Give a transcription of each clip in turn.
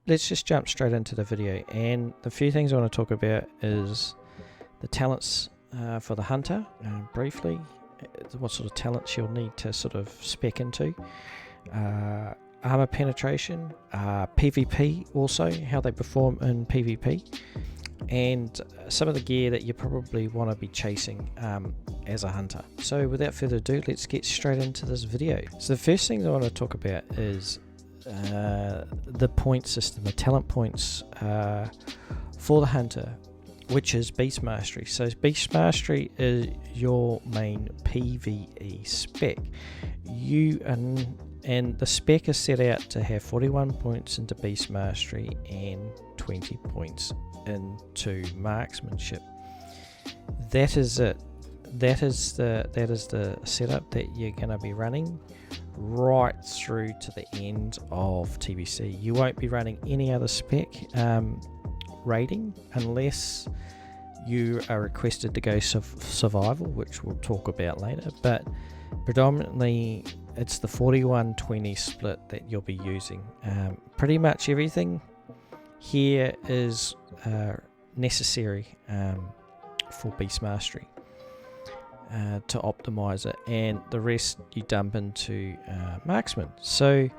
Let's just jump straight into the video, and the few things I want to talk about is the talents for the hunter, briefly, what sort of talents you'll need to sort of spec into, armor penetration, PvP also, how they perform in PvP, and some of the gear that you probably want to be chasing as a hunter. So without further ado, let's get straight into this video. So the first thing I want to talk about is the point system, the talent points for the hunter, which is Beast Mastery. So Beast Mastery is your main PvE spec. And the spec is set out to have 41 points into Beast Mastery and 20 points into marksmanship. That is it. That is the setup that you're going to be running right through to the end of TBC. You won't be running any other spec rating unless you are requested to go survival, which we'll talk about later, but predominantly it's the 41-20 split that you'll be using. Pretty much everything here is necessary for Beast Mastery to optimize it, and the rest you dump into marksman. So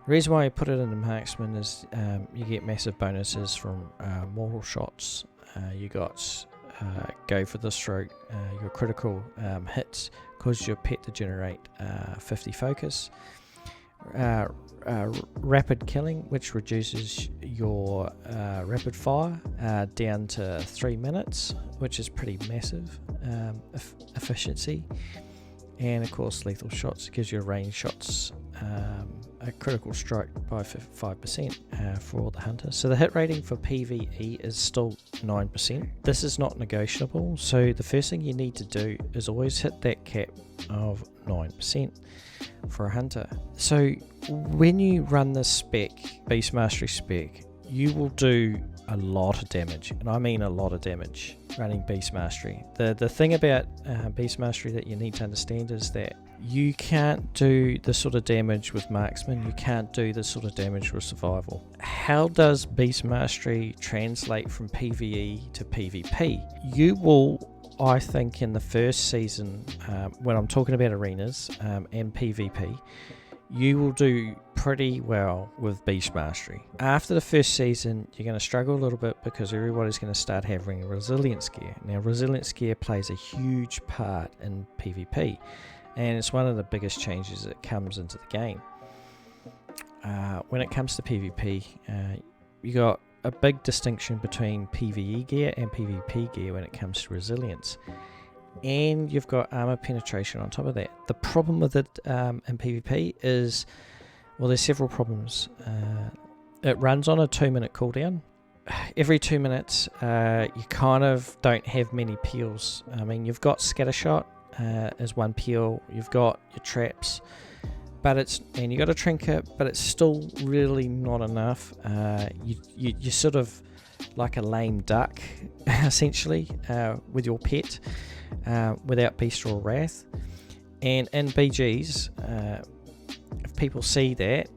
the reason why I put it into marksman is you get massive bonuses from mortal shots. You got go for the stroke, your critical hits cause your pet to generate 50 focus, rapid killing, which reduces your rapid fire down to 3 minutes, which is pretty massive efficiency, and of course lethal shots gives you range shots a critical strike by 5% for the hunter. So the hit rating for PvE is still 9%. This is not negotiable, so the first thing you need to do is always hit that cap of 9% for a hunter. So when you run this spec, Beast Mastery spec, you will do a lot of damage, and I mean a lot of damage running Beast Mastery. The thing about Beast Mastery that you need to understand is that you can't do the sort of damage with marksman, you can't do the sort of damage with survival. How does Beast Mastery translate from PvE to PvP? You will, I think, in the first season, when I'm talking about arenas and PvP, you will do pretty well with Beast Mastery. After the first season, you're going to struggle a little bit because everybody's going to start having resilience gear. Now, resilience gear plays a huge part in PvP, and it's one of the biggest changes that comes into the game. When it comes to PvP, you got a big distinction between PvE gear and PvP gear when it comes to resilience. And you've got armor penetration on top of that. The problem with it in PvP is, well, there's several problems. It runs on a 2-minute cooldown. Every 2 minutes, you kind of don't have many peels. I mean, you've got Scattershot as one peel. You've got your traps, and you got a trinket, but it's still really not enough. You're sort of like a lame duck, essentially, with your pet. Without Beast or Wrath. And in BGs, if people see that,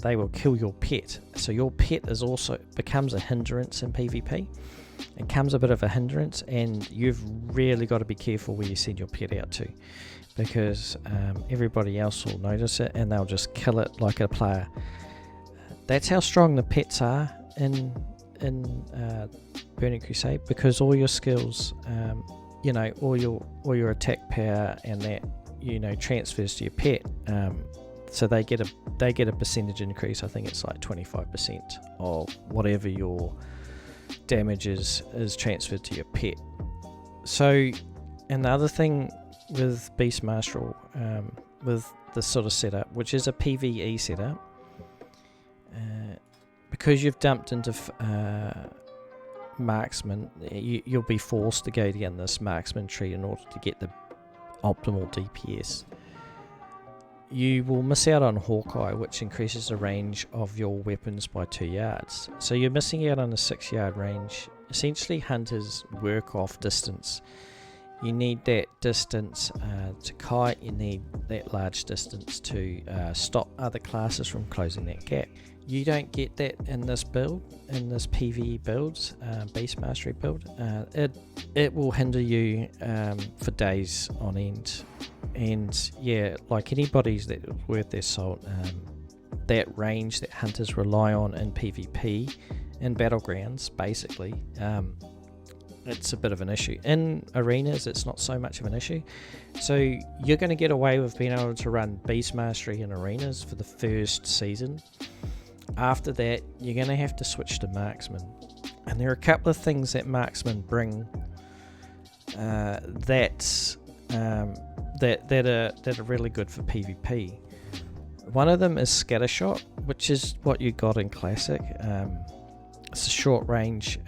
they will kill your pet. So your pet is also becomes a hindrance in PvP. It becomes a bit of a hindrance, and you've really got to be careful where you send your pet out to, because everybody else will notice it and they'll just kill it like a player. That's how strong the pets are in Burning Crusade, because all your skills, all your attack power and that, transfers to your pet. So they get a percentage increase. I think it's like 25% of whatever your damage is transferred to your pet. So, and the other thing with Beast Mastery, with this sort of setup, which is a PvE setup, because you've dumped into marksman, you'll be forced to go down this marksman tree in order to get the optimal DPS. you will miss out on Hawkeye, which increases the range of your weapons by 2 yards. So you're missing out on a 6-yard range. Essentially, hunters work off distance. You need that distance to kite, you need that large distance to stop other classes from closing that gap. You don't get that in this build, in this PvE builds, Beast Mastery build. It will hinder you for days on end. And yeah, like anybody's that worth their salt, that range that hunters rely on in PvP, in battlegrounds basically, it's a bit of an issue. In arenas, it's not so much of an issue. So you're going to get away with being able to run Beast Mastery in arenas for the first season. After that, you're going to have to switch to Marksman. And there are a couple of things that Marksman bring that are really good for PvP. One of them is Scattershot, which is what you got in Classic. It's a short range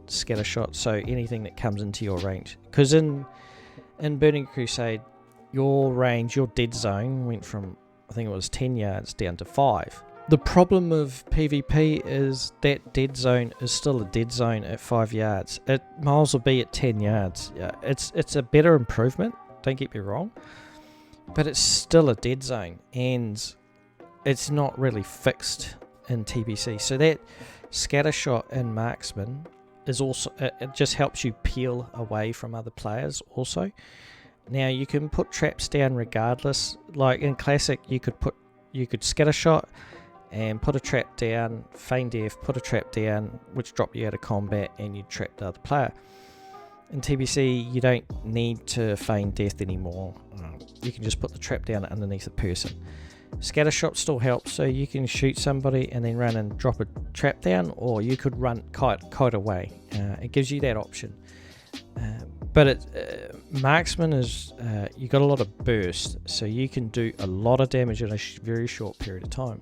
Scattershot, so anything that comes into your range, because in Burning Crusade your range, your dead zone went from, I think it was 10 yards down to 5. The problem of PvP is that dead zone is still a dead zone at 5 yards. It might as well be at 10 yards. Yeah, it's a better improvement, don't get me wrong, but it's still a dead zone and it's not really fixed in TBC. So that Scattershot in Marksman is also, it just helps you peel away from other players also. Now you can put traps down regardless. Like in Classic, you could Scattershot and put a trap down, feign death, put a trap down, which drop you out of combat and you trap the other player. In TBC, you don't need to feign death anymore. You can just put the trap down underneath a person. Scattershot still helps, so you can shoot somebody and then run and drop a trap down, or you could run kite away. It gives you that option. But Marksman is, you got a lot of burst, so you can do a lot of damage in a very short period of time.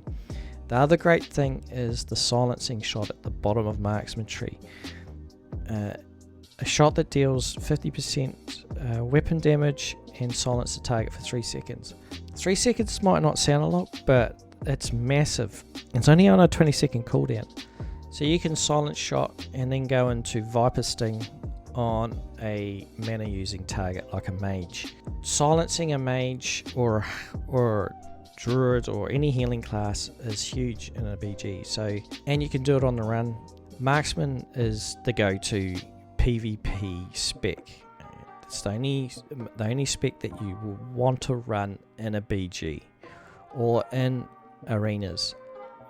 The other great thing is the silencing shot at the bottom of Marksman tree. A shot that deals 50% weapon damage and silence the target for 3 seconds. 3 seconds might not sound a lot, but it's massive. It's only on a 20-second cooldown. So you can silence shot and then go into Viper Sting on a mana using target like a mage. Silencing a mage or druid or any healing class is huge in a BG. So, and you can do it on the run. Marksman is the go-to PvP spec. It's the only spec that you will want to run in a BG or in arenas.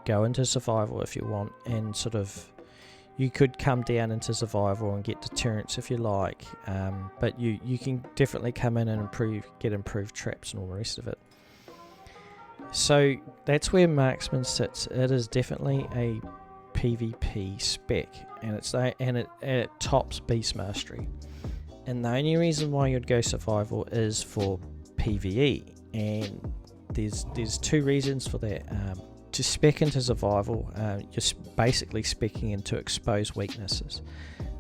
Go into survival if you want, and sort of you could come down into survival and get deterrence if you like, but you can definitely come in and get improved traps and all the rest of it. So that's where Marksman sits. It is definitely a PvP spec, and it tops Beast Mastery. And the only reason why you'd go survival is for PvE, and there's 2 reasons for that. To spec into survival, you're basically speccing into exposed weaknesses.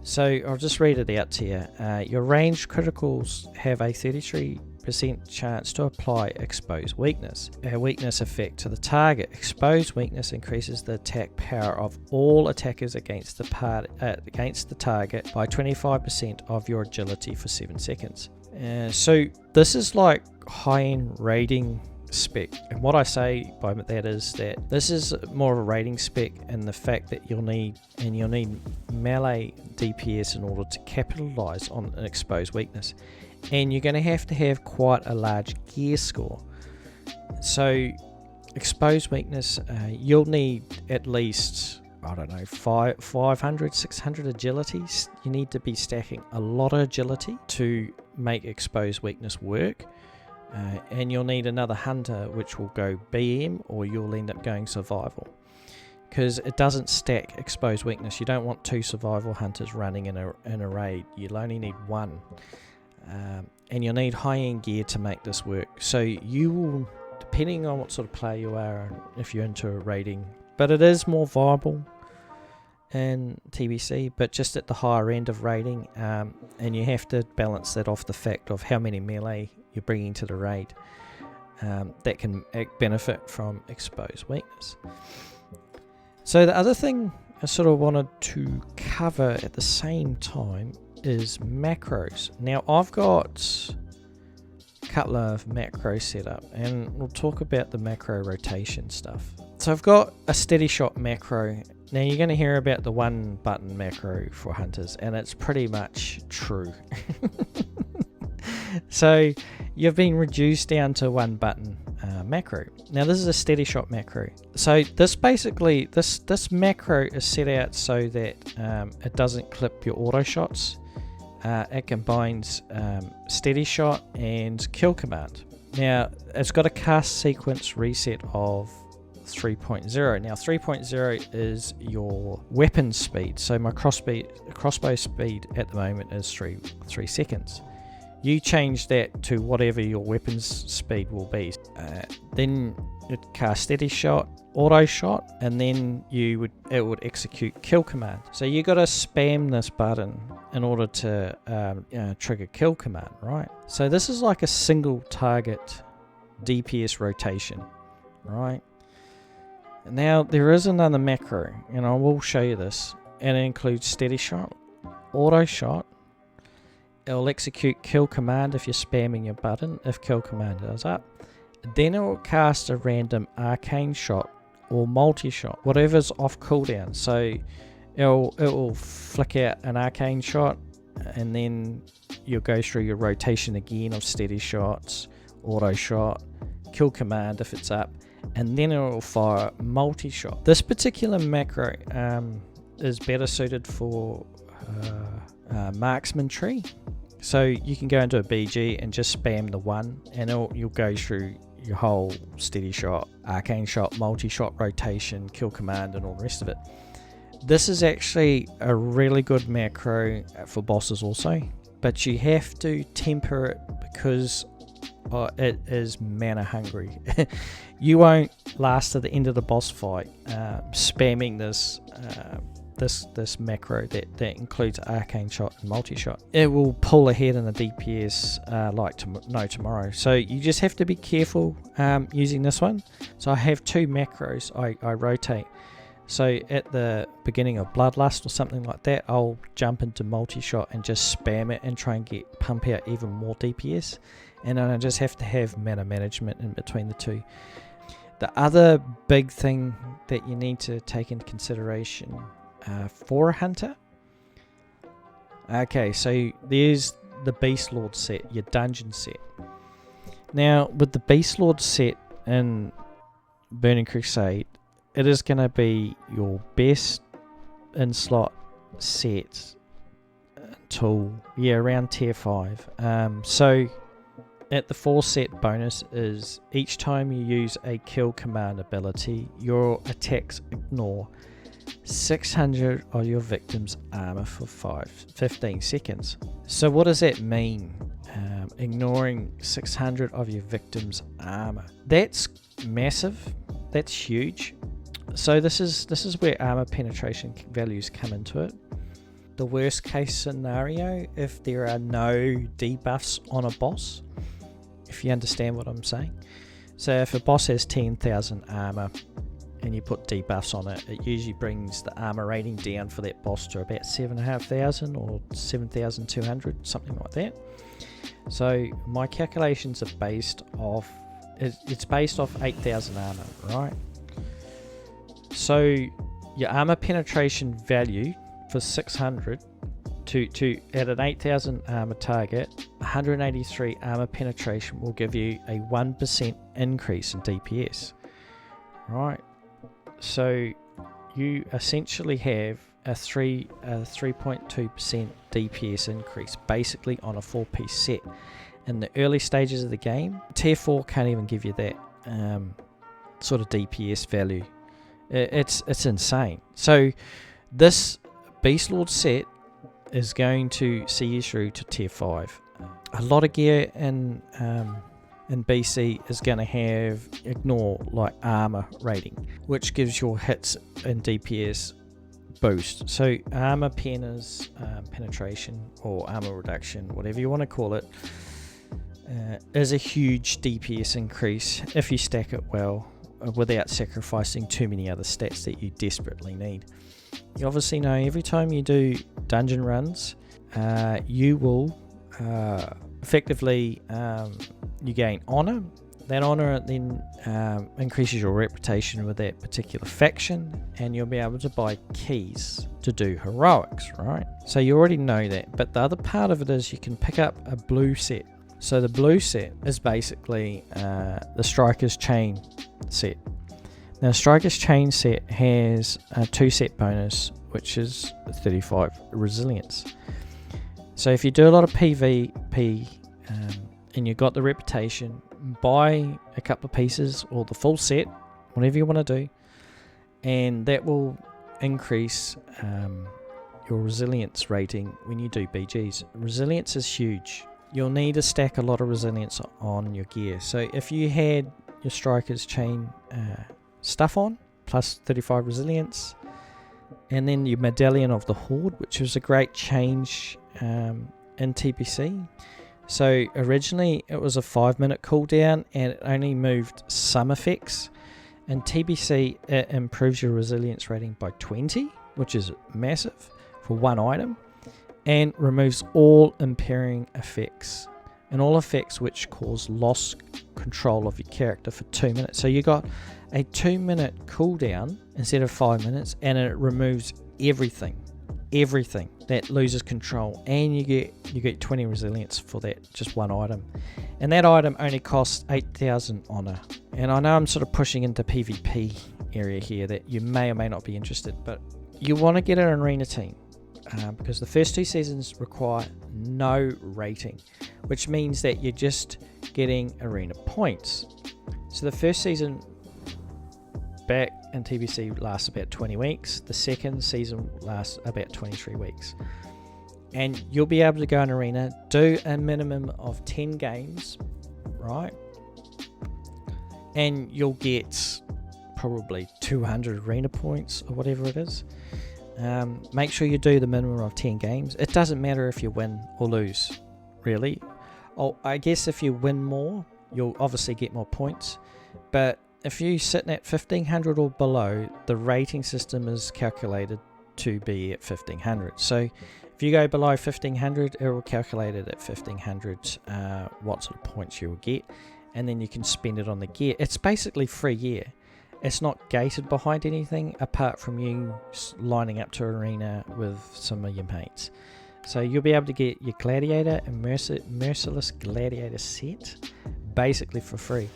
So I'll just read it out to you. Your ranged criticals have a 33% chance to apply exposed weakness. A weakness effect to the target. Exposed weakness increases the attack power of all attackers against the target by 25% of your agility for 7 seconds. So this is like high-end raiding spec, and what I say by that is that this is more of a raiding spec, and the fact that you'll need melee DPS in order to capitalize on an exposed weakness, and you're going to have quite a large gear score. So exposed weakness, you'll need at least, I don't know, 500 600 agility. You need to be stacking a lot of agility to make exposed weakness work. And you'll need another hunter, which will go BM, or you'll end up going survival, because it doesn't stack exposed weakness. You don't want 2 survival hunters running in a raid. You'll only need 1, and you'll need high-end gear to make this work. So you will, depending on what sort of player you are, if you're into a raiding, but it is more viable in TBC, but just at the higher end of raiding, and you have to balance that off the fact of how many melee you're bringing to the raid. that can benefit from exposed weakness. So the other thing I sort of wanted to cover at the same time is macros. Now I've got a couple of macros set up, and we'll talk about the macro rotation stuff. So I've got a steady shot macro. Now you're going to hear about the one button macro for hunters, and it's pretty much true. So you've been reduced down to one button macro. Now this is a steady shot macro. So this basically, this macro is set out so that it doesn't clip your auto shots. It combines steady shot and kill command. Now it's got a cast sequence reset of 3.0. Now 3.0 is your weapon speed. So my crossbow speed at the moment is 3 seconds. You change that to whatever your weapons speed will be. Then it casts steady shot, auto shot, and then it would execute kill command. So you got to spam this button in order to trigger kill command, right? So this is like a single target DPS rotation, right? Now there is another macro, and I will show you this, and it includes steady shot, auto shot. It'll execute kill command if you're spamming your button, if kill command goes up. Then it will cast a random arcane shot or multi-shot, whatever's off cooldown. So it will flick out an arcane shot, and then you'll go through your rotation again of steady shots, auto shot, kill command if it's up, and then it will fire multi-shot. This particular macro is better suited for marksman tree. So you can go into a BG and just spam the one, and you'll go through your whole steady shot, arcane shot, multi-shot rotation, kill command, and all the rest of it. This is actually a really good macro for bosses also, but you have to temper it because it is mana hungry. You won't last to the end of the boss fight spamming this macro that includes arcane shot and multi-shot. It will pull ahead in the DPS like no tomorrow. So you just have to be careful using this one. So I have two macros I rotate. So at the beginning of Bloodlust or something like that, I'll jump into multi-shot and just spam it and try and pump out even more DPS. And then I just have to have mana management in between the two. The other big thing that you need to take into consideration for a hunter. Okay, so there's the Beast Lord set, your dungeon set. Now, with the Beast Lord set in Burning Crusade, it is going to be your best in-slot set until, around tier 5. So, at the 4 set bonus is each time you use a kill command ability, your attacks ignore 600 of your victim's armor for 15 seconds. So what does that mean? Ignoring 600 of your victim's armor. That's massive. That's huge. So this is where armor penetration values come into it. The worst case scenario, if there are no debuffs on a boss, if you understand what I'm saying. So if a boss has 10,000 armor and you put debuffs on it, it usually brings the armor rating down for that boss to about 7,500 or 7,200, something like that. So my calculations are based off, it's based off 8,000 armor, right? So your armor penetration value for 600 to at an 8,000 armor target, 183 armor penetration will give you a 1% increase in DPS, right? So you essentially have a 3.2% DPS increase basically on a 4-piece set. In the early stages of the game, tier 4 can't even give you that sort of DPS value. It's insane. So this Beast Lord set is going to see you through to tier 5. A lot of gear in BC is going to ignore like armor rating, which gives your hits and DPS boost. So armor pen is penetration or armor reduction, whatever you want to call it. is a huge DPS increase if you stack it well without sacrificing too many other stats that you desperately need. You obviously know every time you do dungeon runs, you will effectively you gain honor. That honor then increases your reputation with that particular faction, and you'll be able to buy keys to do heroics, right? So you already know that, but the other part of it is you can pick up a blue set. So the blue set is basically the Striker's Chain set. Now Striker's Chain set has a 2-set bonus, which is 35 resilience. So if you do a lot of PvP and you've got the reputation, buy a couple of pieces or the full set, whatever you want to do, and that will increase your resilience rating when you do BGs. Resilience is huge. You'll need to stack a lot of resilience on your gear. So if you had your Striker's Chain stuff on, plus 35 resilience, and then your Medallion of the Horde, which was a great change in TBC. So originally it was a 5-minute cooldown and it only moved some effects. In TBC it improves your resilience rating by 20, which is massive for one item, and removes all impairing effects and all effects which cause loss control of your character for 2 minutes. So you got a 2-minute cooldown instead of 5 minutes, and it removes everything that loses control, and you get 20 resilience for that just one item. And that item only costs 8,000 honor. And I know I'm sort of pushing into PvP area here that you may or may not be interested, but you want to get an arena team because the first 2 seasons require no rating, which means that you're just getting arena points. So the first season back in TBC lasts about 20 weeks. The second season lasts about 23 weeks. And you'll be able to go in arena, do a minimum of 10 games, right? And you'll get probably 200 arena points or whatever it is. Make sure you do the minimum of 10 games. It doesn't matter if you win or lose, really. Oh, I guess if you win more, you'll obviously get more points. But if you're sitting at 1500 or below, the rating system is calculated to be at 1500. So if you go below 1500, it will calculate it at 1500 what sort of points you will get, and then you can spend it on the gear. It's basically free gear. It's not gated behind anything apart from you lining up to arena with some of your mates. So you'll be able to get your Gladiator and Merciless Gladiator set basically for free.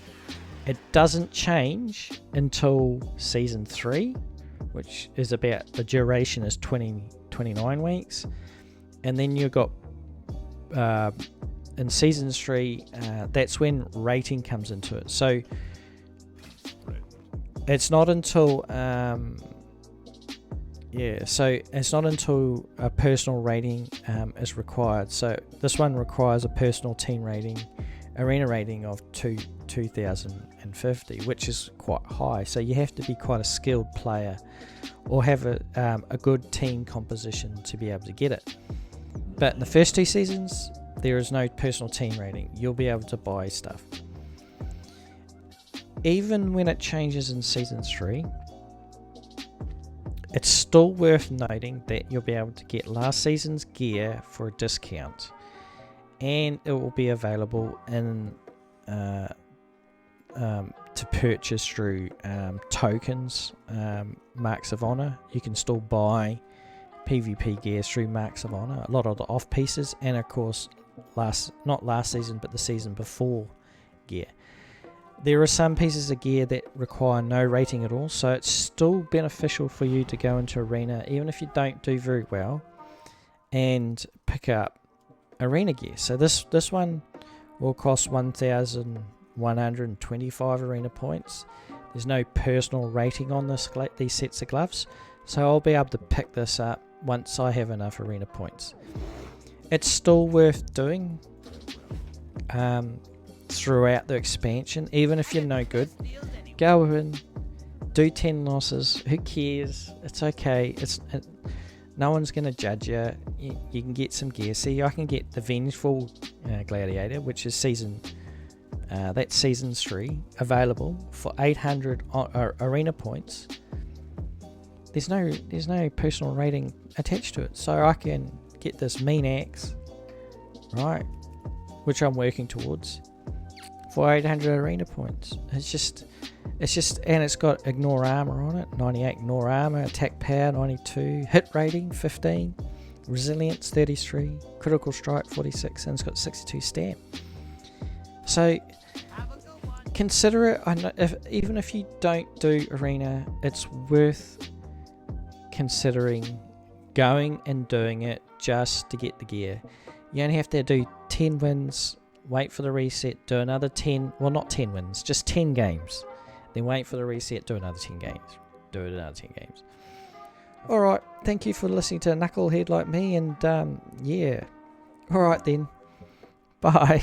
It doesn't change until season 3, which is about, the duration is 29 weeks. And then you've got in season 3, that's when rating comes into it. So it's not until it's not until a personal rating is required. So this one requires a personal team rating, arena rating of 2050, which is quite high. So you have to be quite a skilled player or have a good team composition to be able to get it. But in the first 2 seasons, there is no personal team rating. You'll be able to buy stuff. Even when it changes in season 3, it's still worth noting that you'll be able to get last season's gear for a discount, and it will be available in to purchase through tokens, Marks of Honor. You can still buy PvP gear through Marks of Honor, a lot of the off pieces, and of course not last season but the season before gear. There are some pieces of gear that require no rating at all, so it's still beneficial for you to go into arena even if you don't do very well and pick up arena gear. So this one will cost 1,125 arena points. There's no personal rating on these sets of gloves, so I'll be able to pick this up once I have enough arena points. It's still worth doing throughout the expansion, even if you're no good. Go in, do 10 losses, who cares, it's okay. No one's going to judge you. You can get some gear. See, I can get the Vengeful Gladiator, which is that's season 3, available for 800 arena points. There's no personal rating attached to it, so I can get this mean axe, right, which I'm working towards, for 800 arena points. It's just, and it's got ignore armor on it, 98 ignore armor, attack power 92, hit rating 15, resilience 33, critical strike 46, and it's got 62 stamp. So consider it. I know even if you don't do arena, it's worth considering going and doing it just to get the gear. You only have to do 10 wins, wait for the reset, do another 10, well, not 10 wins, just 10 games, then wait for the reset, do another 10 games, do it another 10 games. Alright, thank you for listening to a knucklehead like me, and yeah, alright then, bye.